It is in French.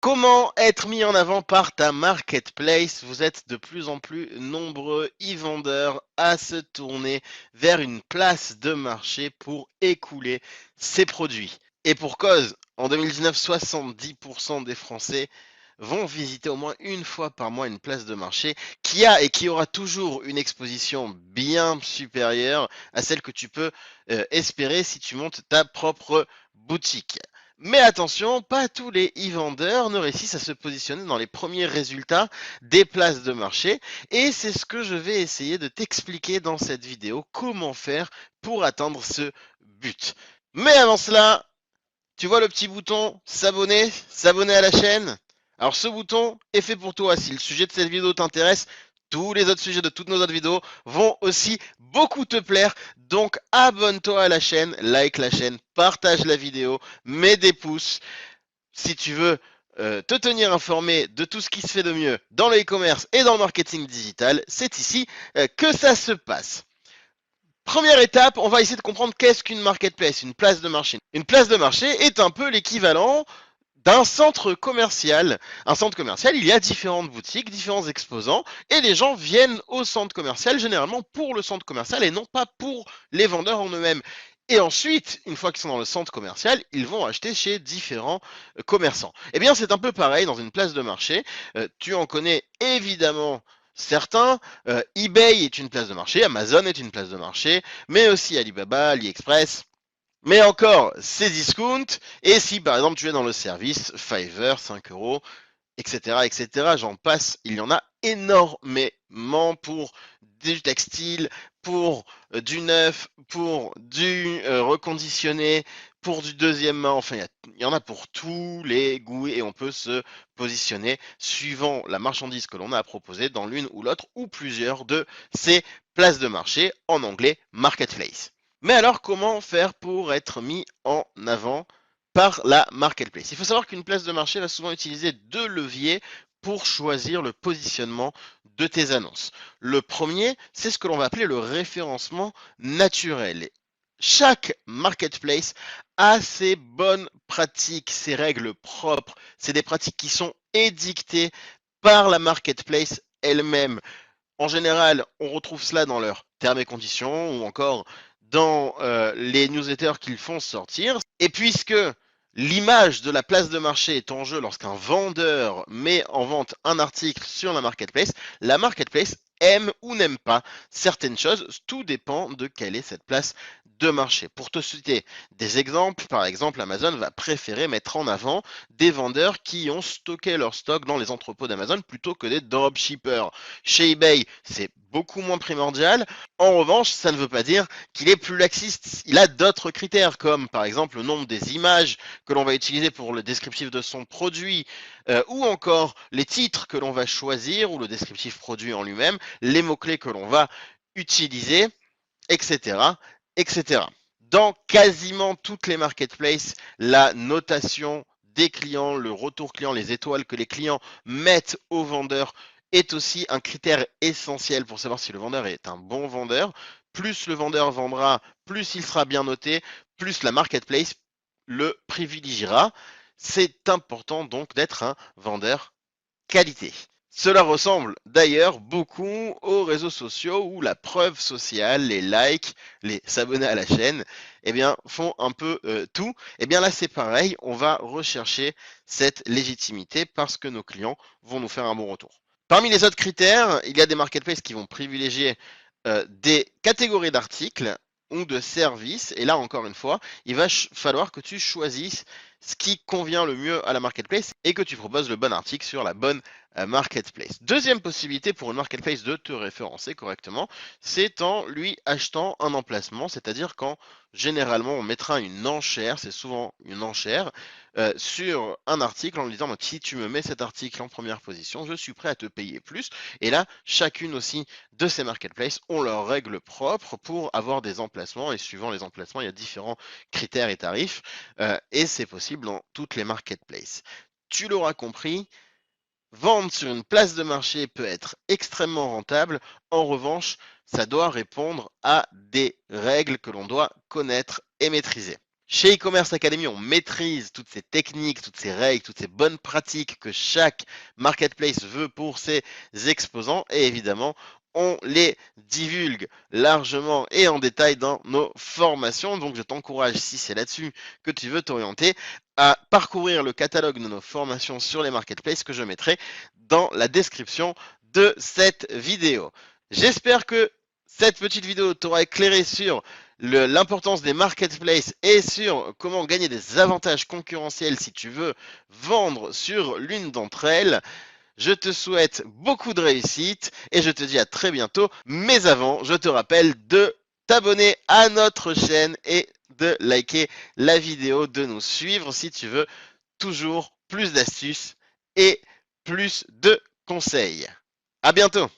Comment être mis en avant par ta marketplace? Vous êtes de plus en plus nombreux e-vendeurs à se tourner vers une place de marché pour écouler ses produits. Et pour cause, en 2019, 70% des Français vont visiter au moins une fois par mois une place de marché qui a et qui aura toujours une exposition bien supérieure à celle que tu peux espérer si tu montes ta propre boutique. Mais attention, pas tous les e-vendeurs ne réussissent à se positionner dans les premiers résultats des places de marché. Et c'est ce que je vais essayer de t'expliquer dans cette vidéo, comment faire pour atteindre ce but. Mais avant cela, tu vois le petit bouton s'abonner, s'abonner à la chaîne. Alors ce bouton est fait pour toi. Si le sujet de cette vidéo t'intéresse, tous les autres sujets de toutes nos autres vidéos vont aussi beaucoup te plaire. Donc abonne-toi à la chaîne, like la chaîne, partage la vidéo, mets des pouces. Si tu veux te tenir informé de tout ce qui se fait de mieux dans le e-commerce et dans le marketing digital, c'est ici que ça se passe. Première étape, on va essayer de comprendre qu'est-ce qu'une marketplace, une place de marché. Une place de marché est un peu l'équivalent d'un centre commercial. Un centre commercial, il y a différentes boutiques, différents exposants, et les gens viennent au centre commercial généralement pour le centre commercial et non pas pour les vendeurs en eux-mêmes. Et ensuite, une fois qu'ils sont dans le centre commercial, ils vont acheter chez différents commerçants. Eh bien, c'est un peu pareil dans une place de marché. Tu en connais évidemment certains. eBay est une place de marché, Amazon est une place de marché, mais aussi Alibaba, AliExpress. Mais encore, c'est discount. Et si par exemple tu es dans le service, Fiverr, 5 euros, etc., etc., j'en passe, il y en a énormément pour du textile, pour du neuf, pour du reconditionné, pour du deuxième main, enfin il y en a pour tous les goûts et on peut se positionner suivant la marchandise que l'on a à proposer dans l'une ou l'autre ou plusieurs de ces places de marché, en anglais marketplace. Mais alors comment faire pour être mis en avant par la marketplace? Il faut savoir qu'une place de marché va souvent utiliser deux leviers pour choisir le positionnement de tes annonces. Le premier, c'est ce que l'on va appeler le référencement naturel. Chaque marketplace a ses bonnes pratiques, ses règles propres. C'est des pratiques qui sont édictées par la marketplace elle-même. En général, on retrouve cela dans leurs termes et conditions ou encore dans les newsletters qu'ils font sortir. Et puisque l'image de la place de marché est en jeu lorsqu'un vendeur met en vente un article sur la marketplace aime ou n'aime pas certaines choses. Tout dépend de quelle est cette place de marché. Pour te citer des exemples, par exemple, Amazon va préférer mettre en avant des vendeurs qui ont stocké leur stock dans les entrepôts d'Amazon plutôt que des dropshippers. Chez eBay, c'est beaucoup moins primordial. En revanche, ça ne veut pas dire qu'il est plus laxiste. Il a d'autres critères, comme par exemple le nombre des images que l'on va utiliser pour le descriptif de son produit, ou encore les titres que l'on va choisir, ou le descriptif produit en lui-même, les mots-clés que l'on va utiliser, etc., etc. Dans quasiment toutes les marketplaces, la notation des clients, le retour client, les étoiles que les clients mettent aux vendeurs est aussi un critère essentiel pour savoir si le vendeur est un bon vendeur. Plus le vendeur vendra, plus il sera bien noté, plus la marketplace le privilégiera. C'est important donc d'être un vendeur qualité. Cela ressemble d'ailleurs beaucoup aux réseaux sociaux où la preuve sociale, les likes, les s'abonner à la chaîne, eh bien, font un peu tout. Eh bien là, c'est pareil, on va rechercher cette légitimité parce que nos clients vont nous faire un bon retour. Parmi les autres critères, il y a des marketplaces qui vont privilégier des catégories d'articles ou de services. Et là, encore une fois, il va falloir que tu choisisses ce qui convient le mieux à la marketplace et que tu proposes le bon article sur la bonne marketplace. Deuxième possibilité pour une marketplace de te référencer correctement, c'est en lui achetant un emplacement, c'est-à-dire quand généralement on mettra une enchère, c'est souvent une enchère, sur un article en lui disant donc, si tu me mets cet article en première position, je suis prêt à te payer plus. Et là, chacune aussi de ces marketplaces ont leurs règles propres pour avoir des emplacements et suivant les emplacements, il y a différents critères et tarifs et c'est possible dans toutes les marketplaces. Tu l'auras compris, vendre sur une place de marché peut être extrêmement rentable. En revanche, ça doit répondre à des règles que l'on doit connaître et maîtriser. Chez e-commerce Academy, on maîtrise toutes ces techniques, toutes ces règles, toutes ces bonnes pratiques que chaque marketplace veut pour ses exposants et évidemment, on les divulgue largement et en détail dans nos formations. Donc, je t'encourage, si c'est là-dessus que tu veux t'orienter, à parcourir le catalogue de nos formations sur les marketplaces que je mettrai dans la description de cette vidéo. J'espère que cette petite vidéo t'aura éclairé sur l'importance des marketplaces et sur comment gagner des avantages concurrentiels si tu veux vendre sur l'une d'entre elles. Je te souhaite beaucoup de réussite et je te dis à très bientôt. Mais avant, je te rappelle de t'abonner à notre chaîne et de liker la vidéo, de nous suivre si tu veux toujours plus d'astuces et plus de conseils. À bientôt!